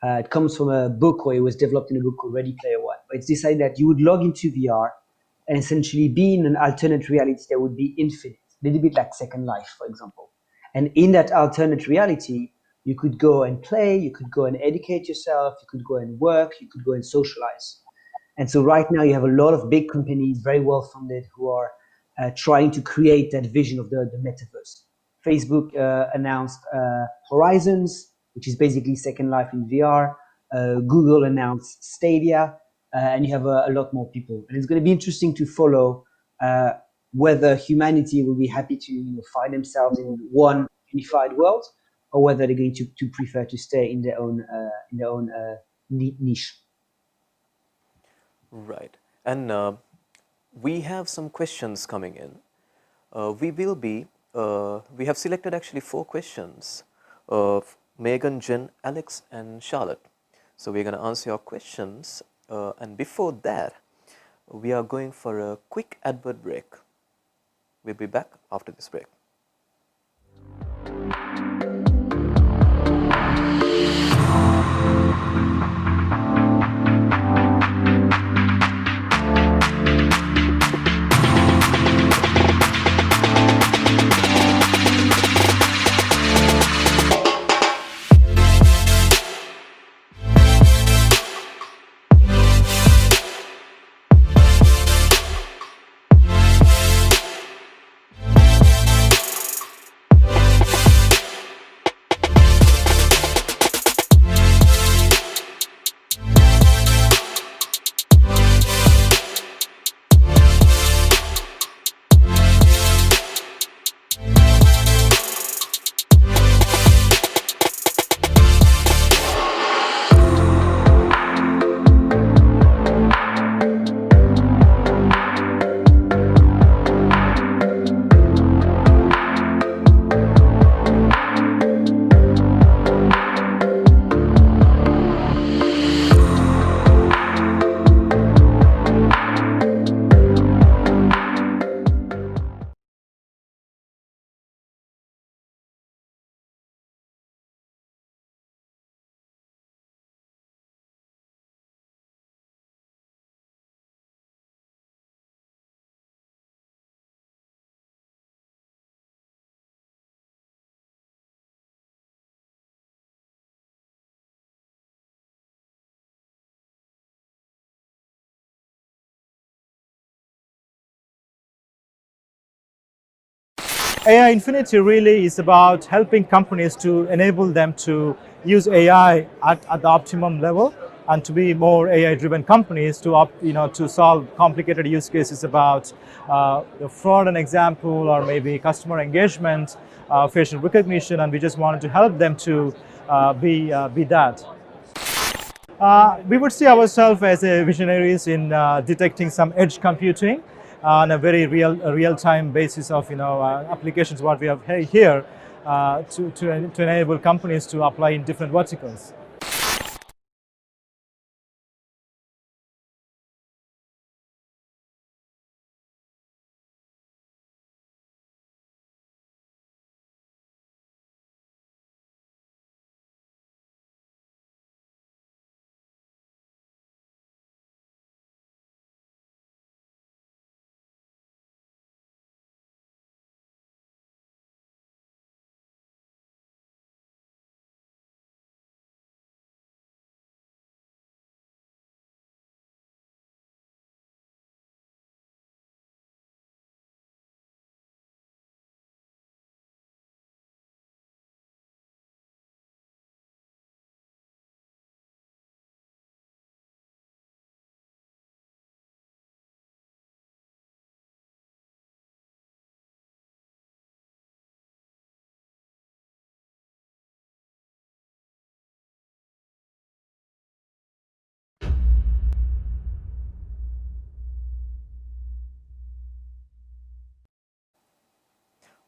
It comes from a book, or it was developed in a book called Ready Player One. But it's this idea that you would log into VR and essentially be in an alternate reality that would be infinite, a little bit like Second Life, for example. And in that alternate reality, you could go and play, you could go and educate yourself, you could go and work, you could go and socialize. And so right now you have a lot of big companies, very well funded, who are trying to create that vision of the metaverse. Facebook announced Horizons, which is basically Second Life in VR. Google announced Stadia, and you have a lot more people. And it's going to be interesting to follow whether humanity will be happy to find themselves in one unified world, or whether they're going to prefer to stay in their own niche. Right. And we have some questions coming in. We have selected actually 4 questions of Megan, Jen, Alex, and Charlotte. So we're going to answer your questions. And before that, we are going for a quick advert break. We'll be back after this break. AI Infinity really is about helping companies to enable them to use AI at the optimum level and to be more AI-driven companies to solve complicated use cases about the fraud, an example, or maybe customer engagement, facial recognition, and we just wanted to help them to be that. We would see ourselves as visionaries in detecting some edge computing on a very real-time basis of applications what we have here to enable companies to apply in different verticals.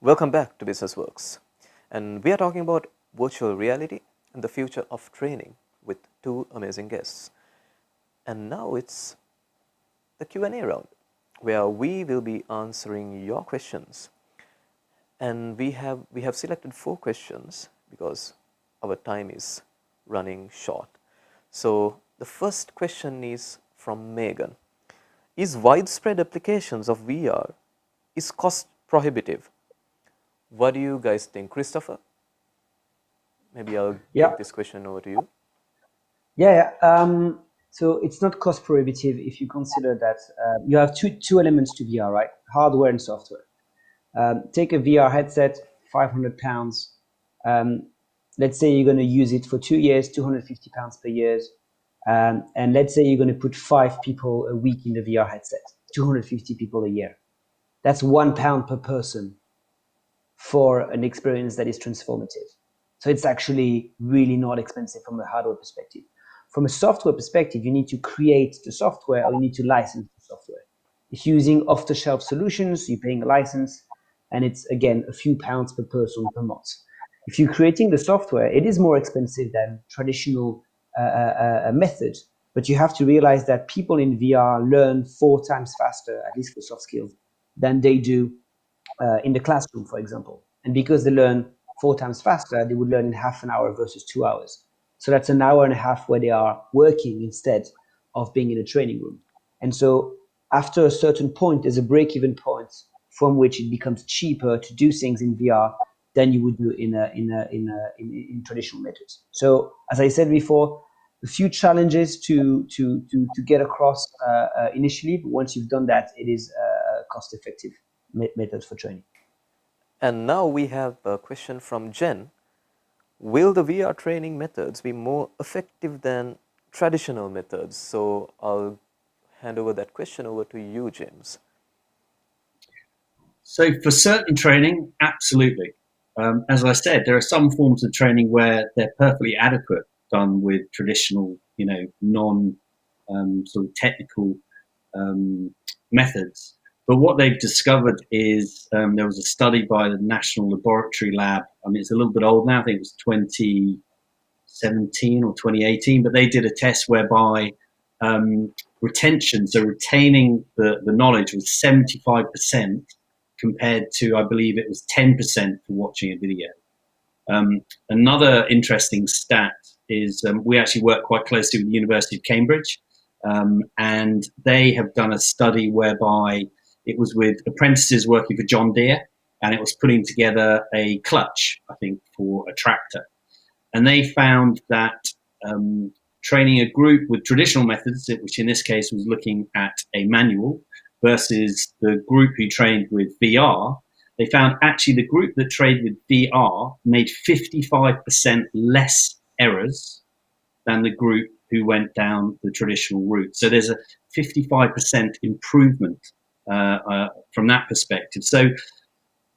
Welcome back to BusinessWorks, and we are talking about virtual reality and the future of training with two amazing guests. And now it's the Q&A round, where we will be answering your questions. And we have selected 4 questions because our time is running short. So the first question is from Megan. Is widespread applications of VR is cost prohibitive? What do you guys think, Christopher? Maybe I'll take this question over to you. So it's not cost prohibitive if you consider that you have two elements to VR, right? Hardware and software. Take a VR headset, £500. Let's say you're going to use it for 2 years, £250 per year. And let's say you're going to put 5 people a week in the VR headset, 250 people a year. That's £1 per person for an experience that is transformative. So it's actually really not expensive from a hardware perspective. From a software perspective, you need to create the software or you need to license the software. If you're using off-the-shelf solutions, you're paying a license, and it's, again, a few pounds per person per month. If you're creating the software, it is more expensive than traditional method But you have to realize that people in VR learn 4 times faster, at least for soft skills, than they do in the classroom, for example. And because they learn 4 times faster, they would learn in half an hour versus 2 hours. So that's an hour and a half where they are working instead of being in a training room. And so after a certain point, there's a break-even point from which it becomes cheaper to do things in VR than you would do in traditional methods. So as I said before, a few challenges to get across initially, but once you've done that, it is a cost-effective method for training. And now we have a question from Jen. Will the VR training methods be more effective than traditional methods? So I'll hand over that question over to you, James. So for certain training, absolutely. As I said, there are some forms of training where they're perfectly adequate, done with traditional, non sort of technical methods. But what they've discovered is there was a study by the National Laboratory Lab. I mean, it's a little bit old now. I think it was 2017 or 2018. But they did a test whereby retention, so retaining the knowledge, was 75% compared to, I believe it was 10% for watching a video. Another interesting stat is we actually work quite closely with the University of Cambridge, and they have done a study whereby it was with apprentices working for John Deere, and it was putting together a clutch, I think, for a tractor. And they found that training a group with traditional methods, which in this case was looking at a manual, versus the group who trained with VR, they found actually the group that trained with VR made 55% less errors than the group who went down the traditional route. So there's a 55% improvement from that perspective. So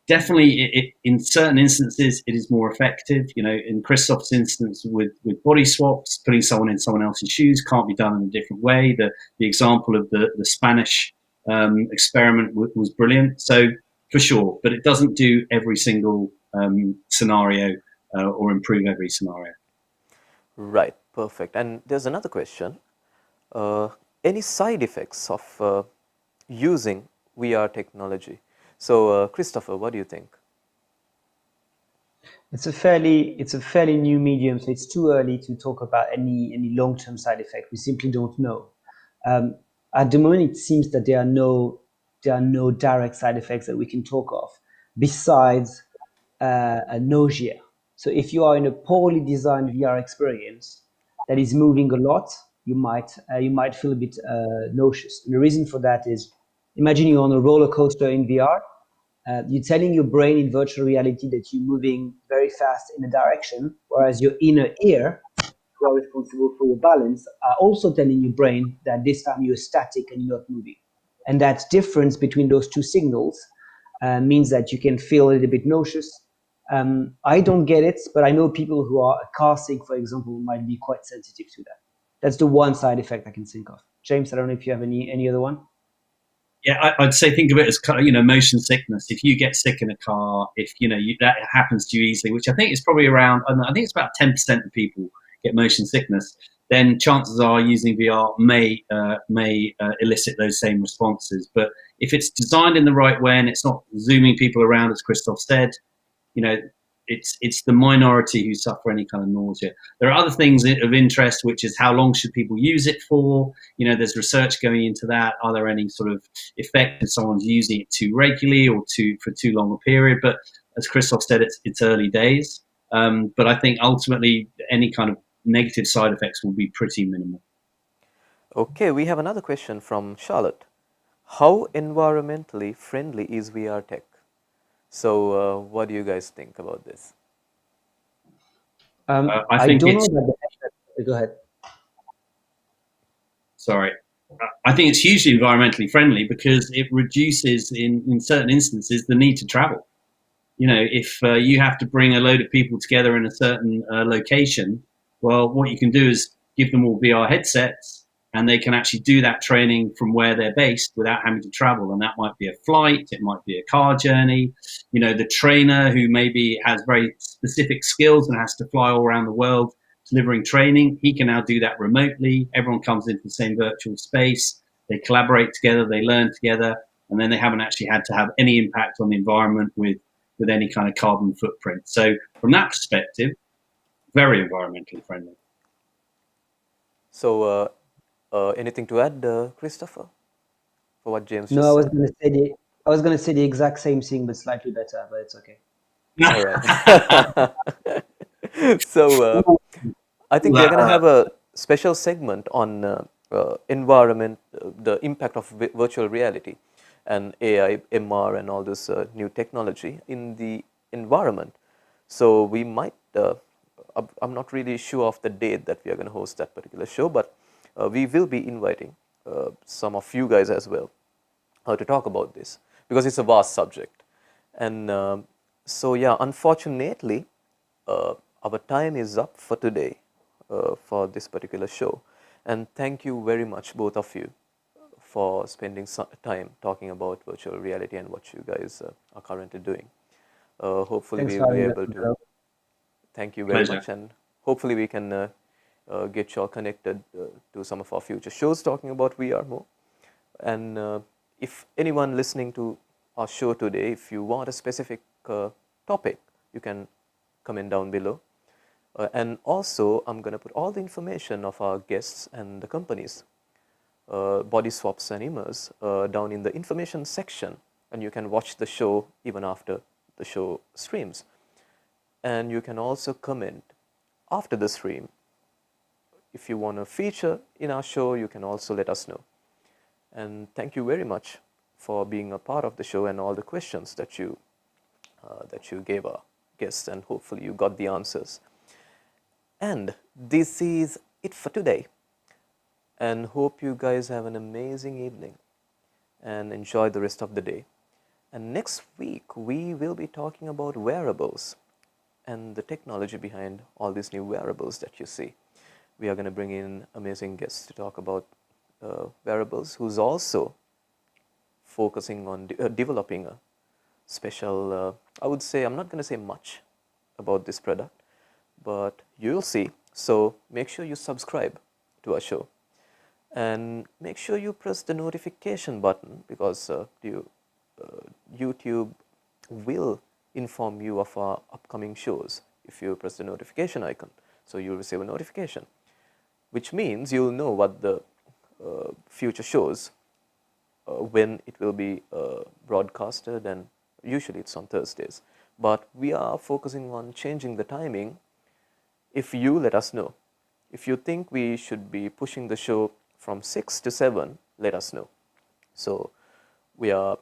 definitely in certain instances, it is more effective. In Christophe's instance with BODYSWAPS, putting someone in someone else's shoes can't be done in a different way. The example of the Spanish experiment was brilliant. So for sure, but it doesn't do every single scenario or improve every scenario. Right, perfect. And there's another question. Any side effects of using VR technology? So, Christopher, what do you think? It's a fairly new medium, so it's too early to talk about any long-term side effect. We simply don't know. At the moment, it seems that there are no direct side effects that we can talk of, besides a nausea. So if you are in a poorly designed VR experience that is moving a lot, you might feel a bit nauseous. And the reason for that is, imagine you're on a roller coaster in VR. You're telling your brain in virtual reality that you're moving very fast in a direction, whereas your inner ear, who are responsible for your balance, are also telling your brain that this time you're static and you're not moving. And that difference between those two signals means that you can feel a little bit nauseous. I don't get it, but I know people who are car sick, for example, might be quite sensitive to that. That's the one side effect I can think of. James, I don't know if you have any other one. Yeah, I'd say think of it as motion sickness. If you get sick in a car, if that happens to you easily, which I think is probably around, I think it's about 10% of people get motion sickness, then chances are using VR may elicit those same responses. But if it's designed in the right way and it's not zooming people around, as Christophe said, it's the minority who suffer any kind of nausea. There are other things of interest, which is how long should people use it for? There's research going into that. Are there any sort of effect if someone's using it too regularly or for too long a period? But as Christophe said, it's early days. But I think ultimately any kind of negative side effects will be pretty minimal. Okay, we have another question from Charlotte. How environmentally friendly is VR tech? So what do you guys think about this? I think don't know that. Go ahead. Sorry. I think it's hugely environmentally friendly because it reduces, in certain instances, the need to travel. If you have to bring a load of people together in a certain location, well, what you can do is give them all VR headsets, and they can actually do that training from where they're based without having to travel. And that might be a flight, it might be a car journey. The trainer who maybe has very specific skills and has to fly all around the world delivering training. He can now do that remotely. Everyone comes into the same virtual space. They collaborate together. They learn together. And then they haven't actually had to have any impact on the environment with any kind of carbon footprint. So from that perspective, very environmentally friendly. So, anything to add, Christopher, for what James No, just I was said? going to say the exact same thing, but slightly better. But it's okay. All right. So, I think we are going to have a special segment on environment, the impact of virtual reality and AI, MR, and all this new technology in the environment. So we might, I'm not really sure of the date that we are going to host that particular show, but we will be inviting some of you guys as well to talk about this, because it's a vast subject. And so, yeah, unfortunately, our time is up for today for this particular show. And thank you very much, both of you, for spending some time talking about virtual reality and what you guys are currently doing. Hopefully, Thanks we for will be having us, able to. Joe. Thank you very Pleasure. much, and hopefully we can get you all connected to some of our future shows talking about VR more. And if anyone listening to our show today, if you want a specific topic, you can comment down below. And also, I'm going to put all the information of our guests and the companies, BODYSWAPS and Immerse, down in the information section, and you can watch the show even after the show streams. And you can also comment after the stream. If you want to feature in our show, you can also let us know. And thank you very much for being a part of the show and all the questions that you gave our guests, and hopefully you got the answers. And this is it for today. And hope you guys have an amazing evening and enjoy the rest of the day. And next week, we will be talking about wearables and the technology behind all these new wearables that you see. We are going to bring in amazing guests to talk about wearables, who's also focusing on developing a special, I would say, I'm not going to say much about this product, but you'll see. So make sure you subscribe to our show and make sure you press the notification button, because YouTube will inform you of our upcoming shows if you press the notification icon. So you'll receive a notification, which means you'll know what the future shows, when it will be broadcasted, and usually it's on Thursdays. But we are focusing on changing the timing. If you let us know, if you think we should be pushing the show from 6 to 7, let us know. So we are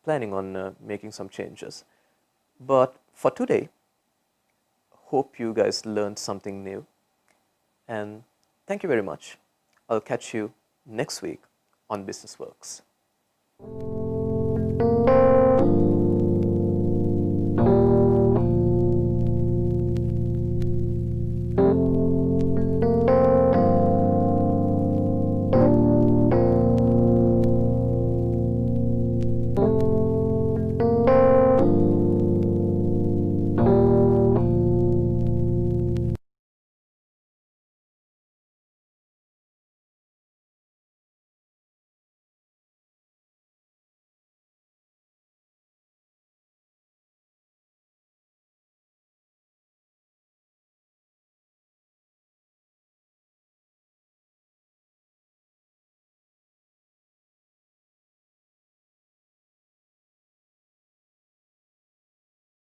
planning on making some changes. But for today, hope you guys learned something new. And thank you very much. I'll catch you next week on BusinessWorks.